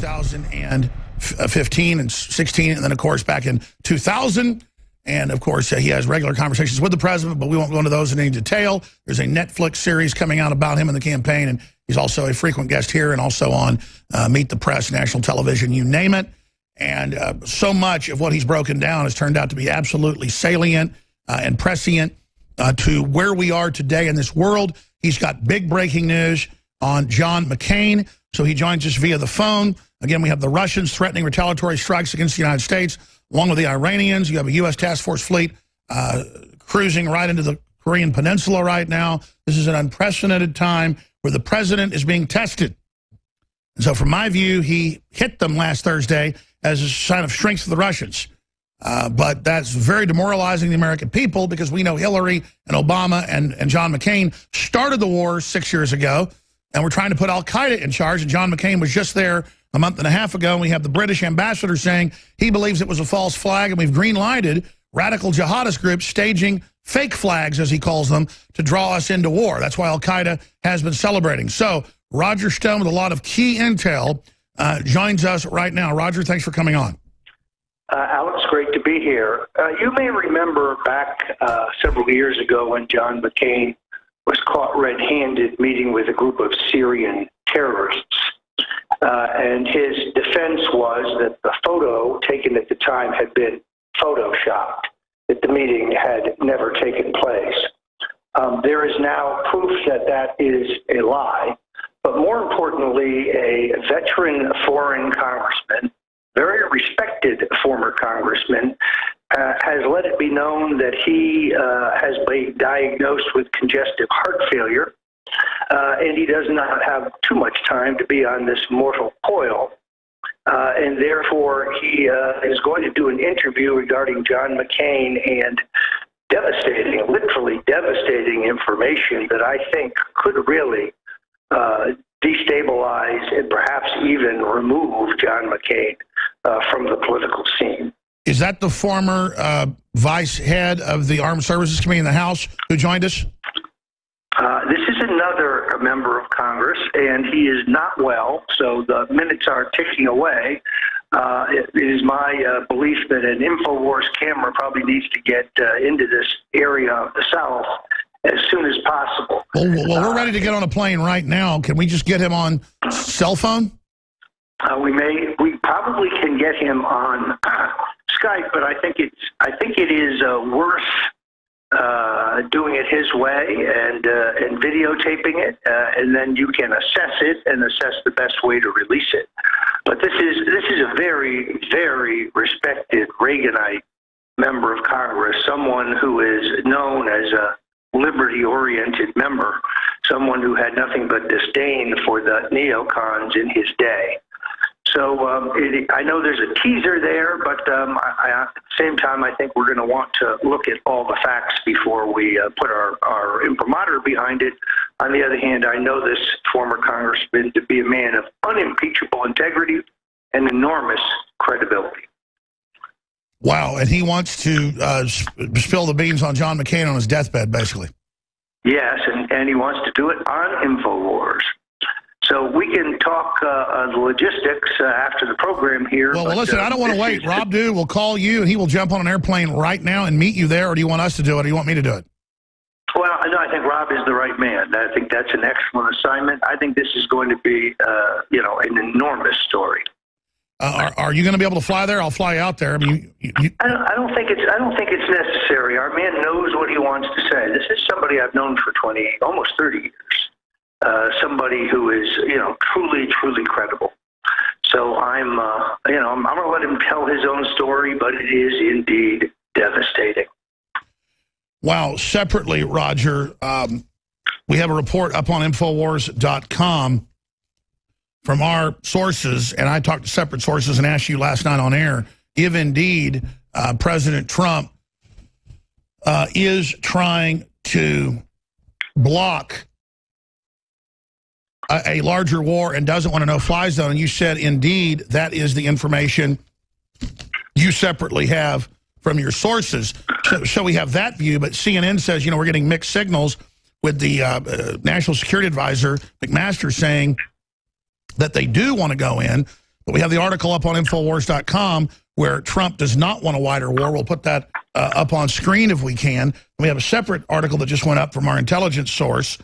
2015 and 16, and then, of course, back in 2000. And, of course, he has regular conversations with the president, but we won't go into those in any detail. There's a Netflix series coming out about him in the campaign, and he's also a frequent guest here and also on Meet the Press, national television, you name it. And so much of what he's broken down has turned out to be absolutely salient and prescient to where we are today in this world. He's got big breaking news on John McCain, so he joins us via the phone. Again, we have the Russians threatening retaliatory strikes against the United States, along with the Iranians. You have a U.S. task force fleet cruising right into the Korean Peninsula right now. This is an unprecedented time where the president is being tested. And so from my view, he hit them last Thursday as a sign of strength for the Russians. But that's very demoralizing the American people, because we know Hillary and Obama and John McCain started the war 6 years ago, and we're trying to put al-Qaeda in charge. And John McCain was just there a month and a half ago, and we have the British ambassador saying he believes it was a false flag, and we've green-lighted radical jihadist groups staging fake flags, as he calls them, to draw us into war. That's why al-Qaeda has been celebrating. So Roger Stone, with a lot of key intel, joins us right now. Roger, thanks for coming on. Alex, great to be here. You may remember back several years ago when John McCain was caught red-handed meeting with a group of Syrian terrorists. And his defense was that the photo taken at the time had been photoshopped, that the meeting had never taken place. There is now proof that that is a lie, but more importantly, a veteran foreign congressman, very respected former congressman, has let it be known that he has been diagnosed with congestive heart failure, and he does not have too much time to be on this mortal coil. And therefore, he is going to do an interview regarding John McCain, and devastating, literally devastating information that I think could really destabilize and perhaps even remove John McCain from the political scene. Is that the former vice head of the Armed Services Committee in the House who joined us? This is another member of Congress, and he is not well, so the minutes are ticking away. It is my belief that an InfoWars camera probably needs to get into this area of the South as soon as possible. Well, we're ready to get on a plane right now. Can we just get him on cell phone? We probably can get him on Skype, but I think it is worth doing it his way and videotaping it, and then you can assess it and assess the best way to release it. But this is a very, very respected Reaganite member of Congress, someone who is known as a liberty-oriented member, someone who had nothing but disdain for the neocons in his day. So I know there's a teaser there, but at the same time, I think we're going to want to look at all the facts before we put our imprimatur behind it. On the other hand, I know this former congressman to be a man of unimpeachable integrity and enormous credibility. Wow, and he wants to spill the beans on John McCain on his deathbed, basically. Yes, and he wants to do it on InfoWars. So we can talk the logistics after the program here. Well, listen, I don't want to wait. Rob Dew will call you, and he will jump on an airplane right now and meet you there, or do you want us to do it, or do you want me to do it? Well, no, I think Rob is the right man. I think that's an excellent assignment. I think this is going to be, an enormous story. Are you going to be able to fly there? I'll fly out there. I mean, I don't think it's necessary. Our man knows what he wants to say. This is somebody I've known for almost 30 years. Somebody who is, truly, truly credible. So I'm going to let him tell his own story, but it is indeed devastating. Wow. Separately, Roger, we have a report up on InfoWars.com from our sources, and I talked to separate sources and asked you last night on air, if indeed President Trump is trying to block a larger war and doesn't want a no-fly zone. And you said, indeed, that is the information you separately have from your sources. So we have that view, but CNN says, we're getting mixed signals with the National Security Advisor, McMaster, saying that they do want to go in, But we have the article up on InfoWars.com where Trump does not want a wider war. We'll put that up on screen if we can. We have a separate article that just went up from our intelligence source,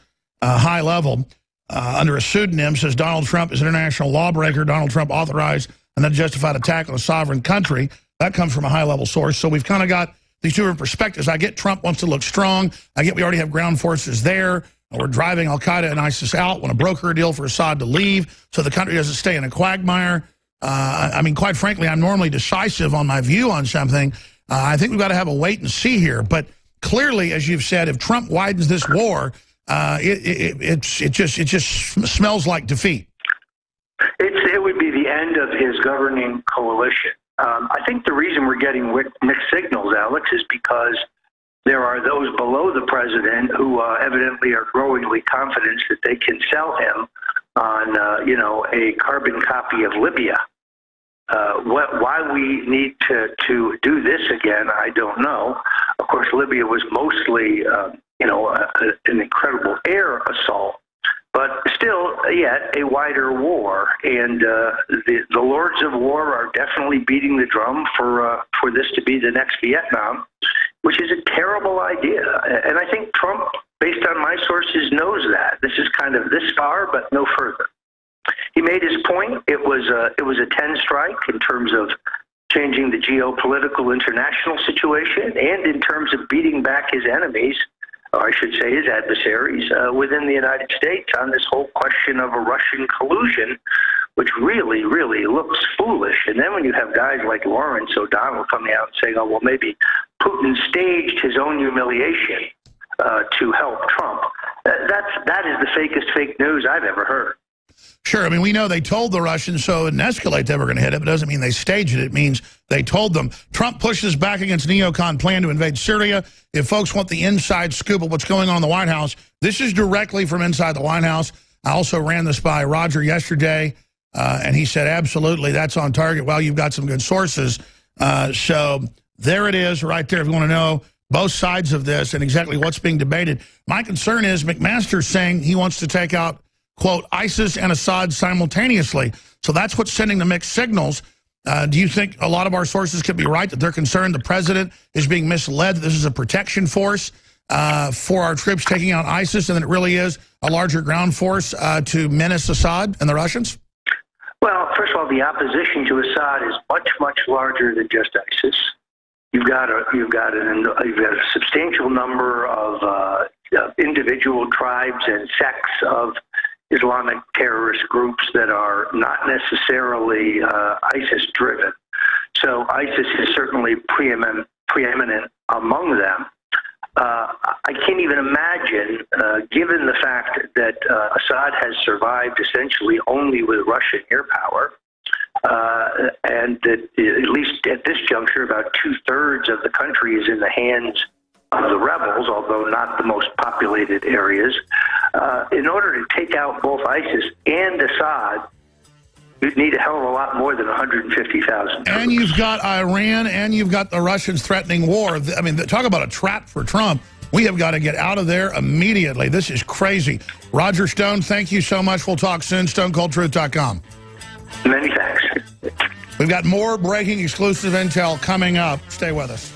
high level, under a pseudonym, says Donald Trump is an international lawbreaker. Donald Trump authorized an unjustified attack on a sovereign country. That comes from a high-level source. So we've kind of got these two different perspectives. I get Trump wants to look strong. I get we already have ground forces there. We're driving al-Qaeda and ISIS out. Want to broker a deal for Assad to leave so the country doesn't stay in a quagmire. I mean, quite frankly, I'm normally decisive on my view on something. I think we've got to have a wait and see here. But clearly, as you've said, if Trump widens this war, it just smells like defeat. It would be the end of his governing coalition. I think the reason we're getting mixed signals, Alex, is because there are those below the president who evidently are growingly confident that they can sell him on, a carbon copy of Libya. Why we need to do this again, I don't know. Of course, Libya was mostly, an incredible air assault, but still, yet a wider war. And the lords of war are definitely beating the drum for this to be the next Vietnam, which is a terrible idea. And I think Trump, based on my sources, knows that. This is kind of this far, but no further. He made his point. It was a 10 strike in terms of changing the geopolitical international situation and in terms of beating back his enemies, or I should say his adversaries, within the United States on this whole question of a Russian collusion, which really, really looks foolish. And then when you have guys like Lawrence O'Donnell coming out and saying, oh, well, maybe Putin staged his own humiliation to help Trump, that is the fakest fake news I've ever heard. Sure. I mean, we know they told the Russians so it didn't escalate they were going to hit it, but it doesn't mean they staged it. It means they told them. Trump pushes back against neocon plan to invade Syria. If folks want the inside scoop of what's going on in the White House, this is directly from inside the White House. I also ran this by Roger yesterday, and he said, absolutely, that's on target. Well, you've got some good sources. So there it is right there if you want to know both sides of this and exactly what's being debated. My concern is McMaster's saying he wants to take out, quote, ISIS and Assad simultaneously. So that's what's sending the mixed signals. Do you think a lot of our sources could be right, that they're concerned the president is being misled, that this is a protection force for our troops taking out ISIS, and that it really is a larger ground force to menace Assad and the Russians? Well, first of all, the opposition to Assad is much, much larger than just ISIS. You've got a substantial number of individual tribes and sects of Islamic terrorist groups that are not necessarily ISIS-driven. So ISIS is certainly preeminent among them. I can't even imagine, given the fact that Assad has survived essentially only with Russian air power, and that at least at this juncture, about 2/3 of the country is in the hands of the rebels, although not the most populated areas. In order to take out both ISIS and Assad, you'd need a hell of a lot more than 150,000 troops. And you've got Iran and you've got the Russians threatening war. I mean, talk about a trap for Trump. We have got to get out of there immediately. This is crazy. Roger Stone, thank you so much. We'll talk soon. StoneColdTruth.com. Many thanks. We've got more breaking exclusive intel coming up. Stay with us.